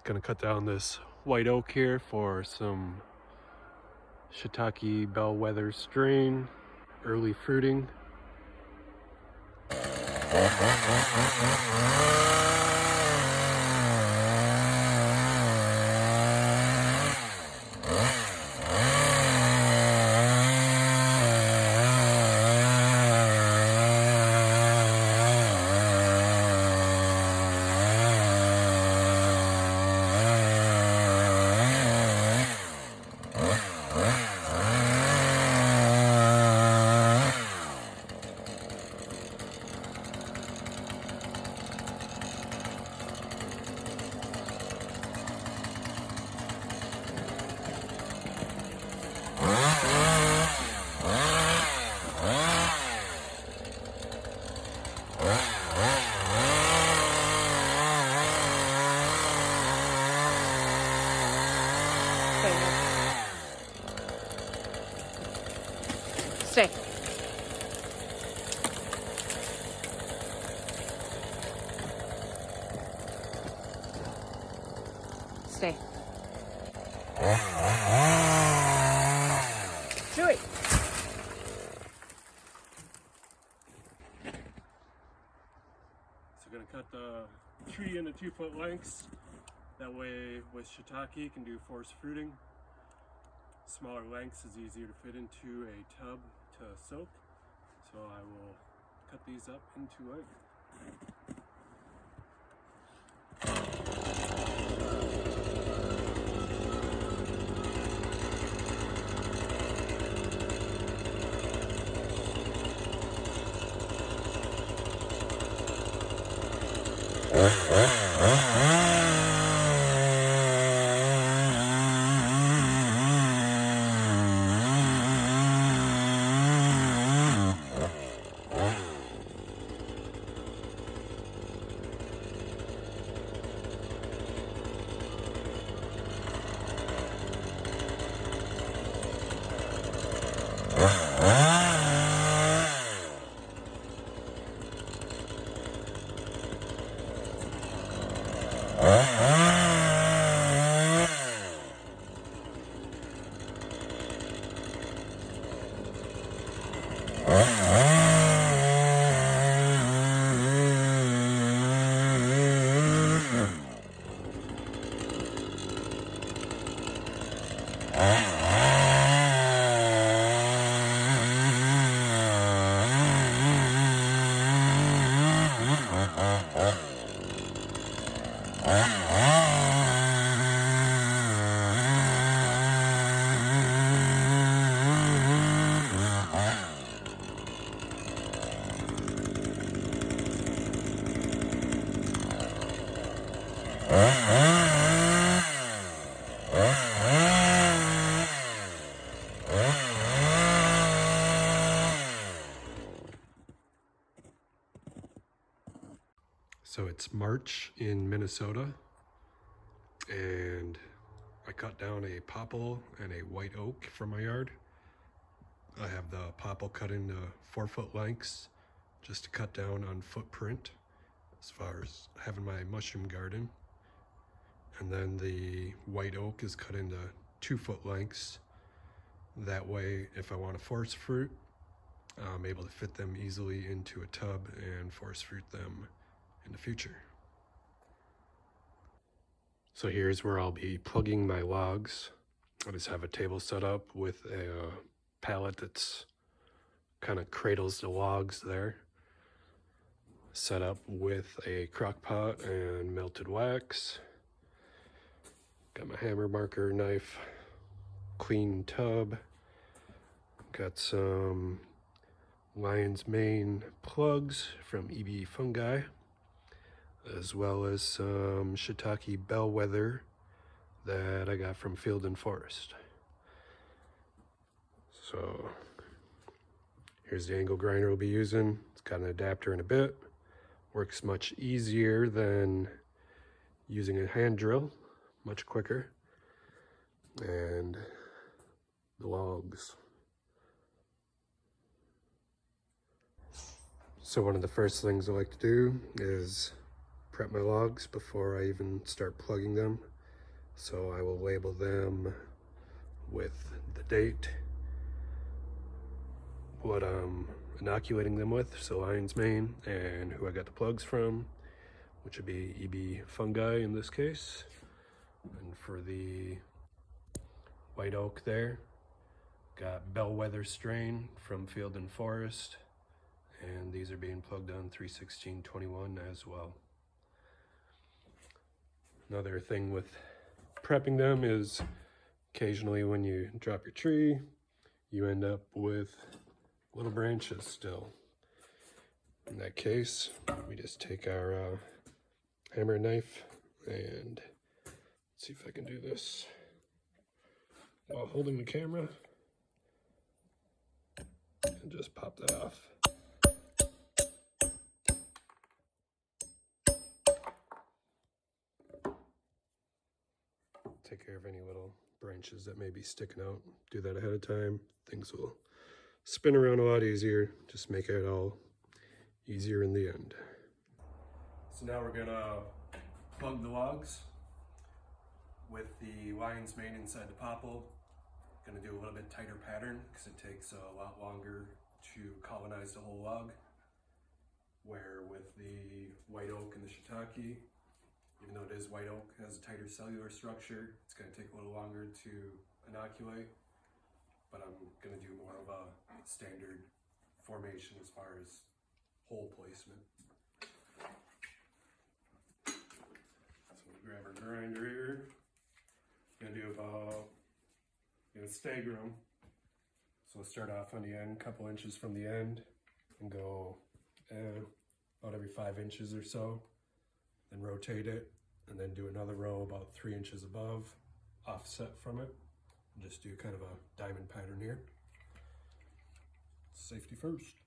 Gonna cut down this white oak here for some shiitake bellwether strain, early fruiting. Stay. Stay. Chewy. So gonna cut the tree into 2-foot lengths. That way with shiitake you can do forced fruiting. Smaller lengths is easier to fit into a tub to soak. So I will cut these up into length. So it's March in Minnesota, and I cut down a popple and a white oak from my yard. I have the popple cut into 4-foot lengths just to cut down on footprint as far as having my mushroom garden. And then the white oak is cut into 2-foot lengths. That way, if I want to force fruit, I'm able to fit them easily into a tub and force fruit them in the future. So here's where I'll be plugging my logs. I just have a table set up with a pallet that's kind of cradles the logs there. Set up with a crock pot and melted wax. Got my hammer marker knife, clean tub. Got some lion's mane plugs from EB Fungi, as well as some shiitake bellwether that I got from Field and Forest. So here's the angle grinder we'll be using. It's got an adapter in a bit. Works much easier than using a hand drill, much quicker. And the logs. So one of the first things I like to do is prep my logs before I even start plugging them. So I will label them with the date, what I'm inoculating them with, so lion's mane, and who I got the plugs from, which would be EB fungi in this case. And for the white oak there, got bellwether strain from Field and Forest, and these are being plugged on 31621 as well. Another thing with prepping them is occasionally when you drop your tree, you end up with little branches still. In that case, we just take our hammer and knife, and let's see if I can do this while holding the camera, and just pop that off. Take care of any little branches that may be sticking out. Do that ahead of time. Things will spin around a lot easier. Just make it all easier in the end. So now we're gonna plug the logs with the lion's mane inside the popple. Gonna do a little bit tighter pattern because it takes a lot longer to colonize the whole log. Where with the white oak and the shiitake, even though it is white oak, it has a tighter cellular structure, it's gonna take a little longer to inoculate, but I'm gonna do more of a standard formation as far as hole placement. So we grab our grinder here. Gonna do about, stagger them. So we'll start off on the end, couple inches from the end, and go about every 5 inches or so, then rotate it, and then do another row about 3 inches above, offset from it, and just do kind of a diamond pattern here. Safety first.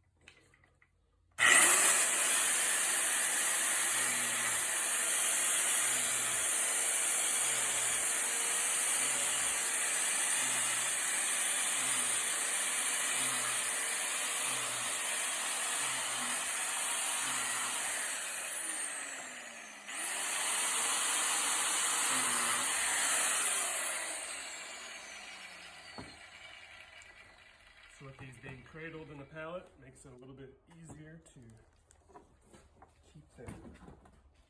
So with these being cradled in the pallet, makes it a little bit easier to keep them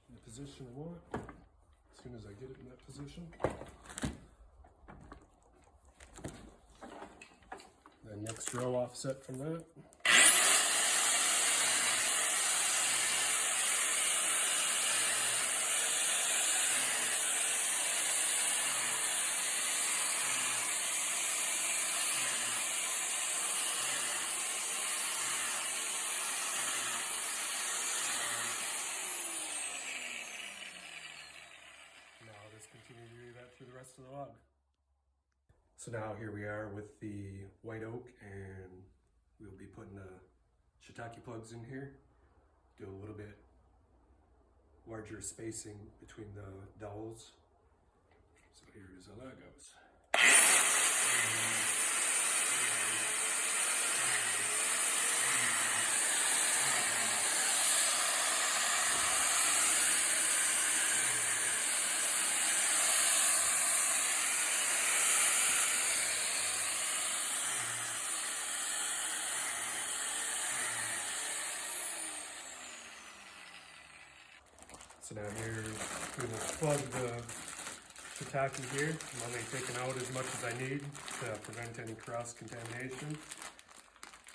in the position I want as soon as I get it in that position. Then next row offset from that. Continue to do that through the rest of the log. So now here we are with the white oak, and we'll be putting the shiitake plugs in here. Do a little bit larger spacing between the dowels. So here's how that goes. So now here, we will plug the shiitake here. I'm only taking out as much as I need to prevent any cross-contamination.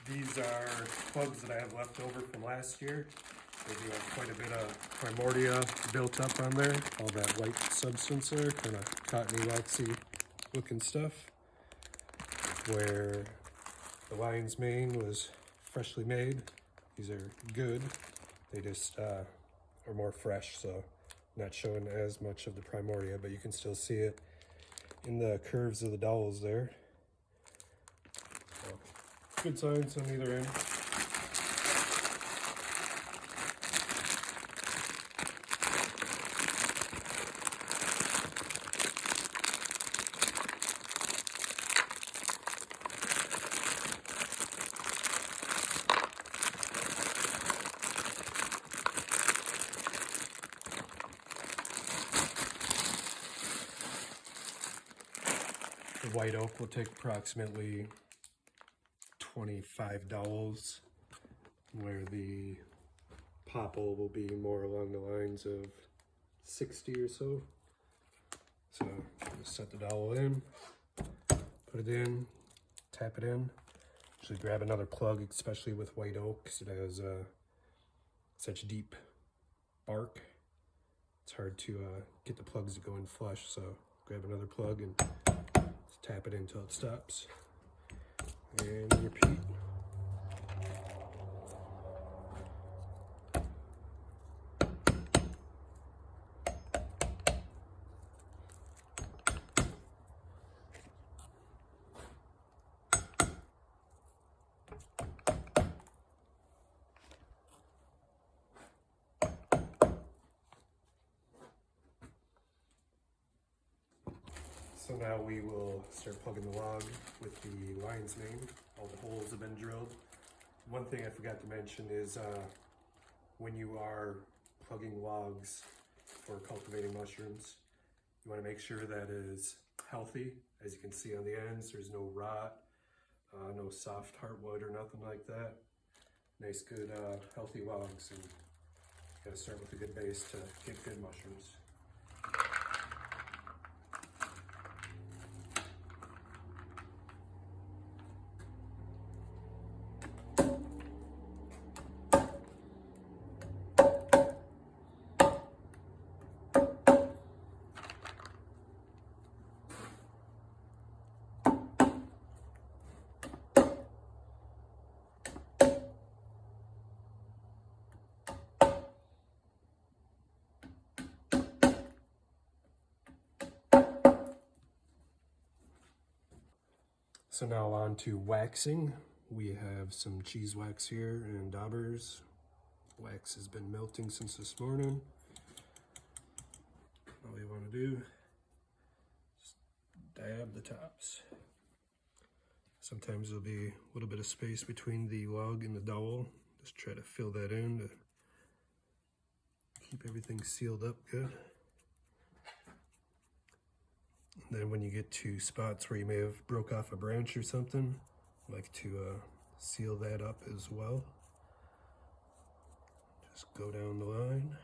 These are plugs that I have left over from last year. They do have quite a bit of primordia built up on there. All that white substance there, kind of cottony, waxy looking stuff. Where the lion's mane was freshly made. These are good. They just are more fresh, so not showing as much of the primordia, but you can still see it in the curves of the dowels there. So, good signs on either end. The white oak will take approximately 25 dowels, where the popple will be more along the lines of 60 or so. So just set the dowel in, put it in, tap it in. Usually grab another plug, especially with white oak, because it has such deep bark. It's hard to get the plugs to go in flush, so grab another plug and just tap it in until it stops. And repeat. So now we will start plugging the log with the lion's mane. All the holes have been drilled. One thing I forgot to mention is when you are plugging logs for cultivating mushrooms, you want to make sure that it is healthy. As you can see on the ends, there's no rot, no soft heartwood or nothing like that. Nice, good, healthy logs, and you got to start with a good base to get good mushrooms. So now on to waxing. We have some cheese wax here and daubers. Wax has been melting since this morning. All you want to do is dab the tops. Sometimes there'll be a little bit of space between the log and the dowel. Just try to fill that in to keep everything sealed up good. Then when you get to spots where you may have broke off a branch or something, I like to seal that up as well. Just go down the line.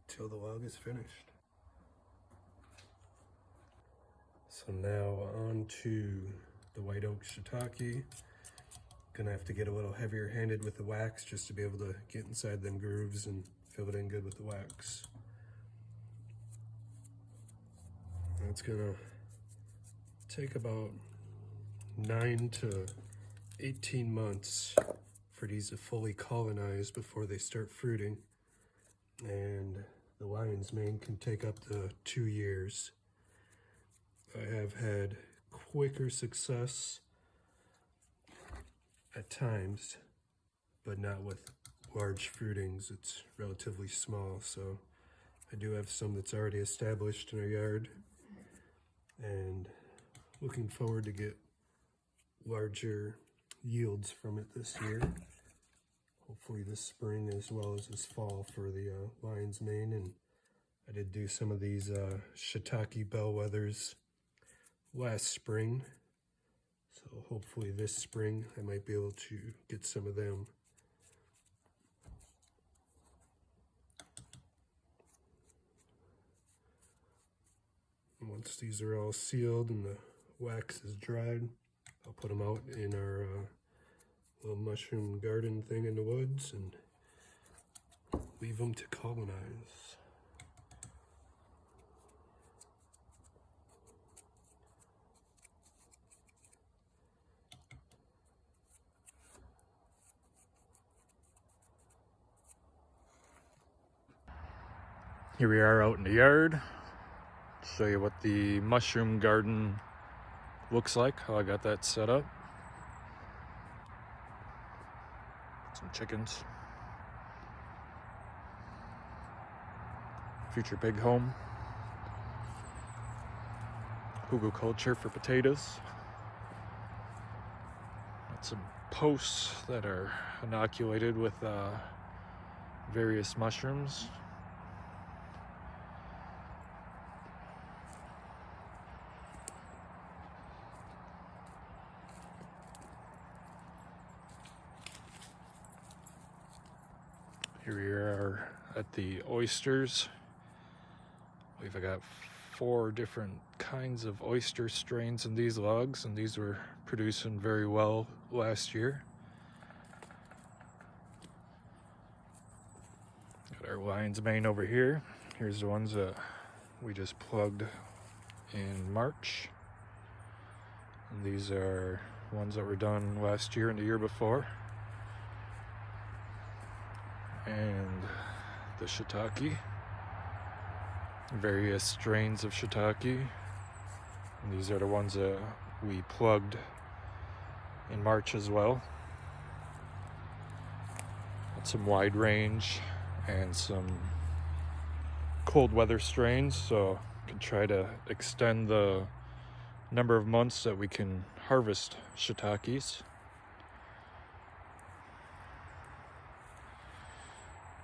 Till the log is finished. So now on to the white oak shiitake. Gonna have to get a little heavier handed with the wax just to be able to get inside them grooves and fill it in good with the wax. It's gonna take about 9 to 18 months for these to fully colonize before they start fruiting, and the lion's mane can take up to 2 years. I have had quicker success at times, but not with large fruitings. It's relatively small, so I do have some that's already established in our yard, and looking forward to get larger yields from it this year. Hopefully this spring as well as this fall for the lion's mane. And I did do some of these shiitake bellwethers last spring, so hopefully this spring I might be able to get some of them. And once these are all sealed and the wax is dried, I'll put them out in our little mushroom garden thing in the woods and leave them to colonize. Here we are out in the yard. Show you what the mushroom garden looks like, how I got that set up. Some chickens. Future pig home. Hugelkultur for potatoes. Got some posts that are inoculated with various mushrooms. Here we are at the oysters. We've got 4 different kinds of oyster strains in these logs, and these were producing very well last year. Got our lion's mane over here. Here's the ones that we just plugged in March. And these are ones that were done last year and the year before. And the shiitake. Various strains of shiitake. And these are the ones that we plugged in March as well. Got some wide range and some cold weather strains, so can try to extend the number of months that we can harvest shiitakes.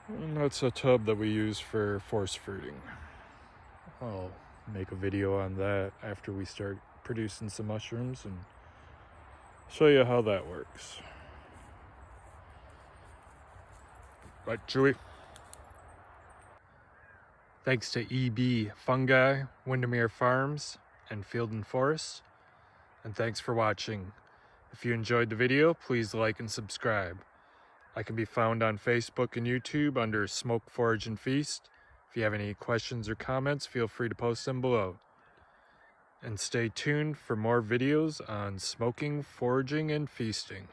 And that's a tub that we use for force fruiting. I'll make a video on that after we start producing some mushrooms and show you how that works. Right, Chewy? Thanks to EB Fungi, Windermere Farms, and Field and Forests. And thanks for watching. If you enjoyed the video, please like and subscribe. I can be found on Facebook and YouTube under Smoke, Forage, and Feast. If you have any questions or comments, feel free to post them below. And stay tuned for more videos on smoking, foraging, and feasting.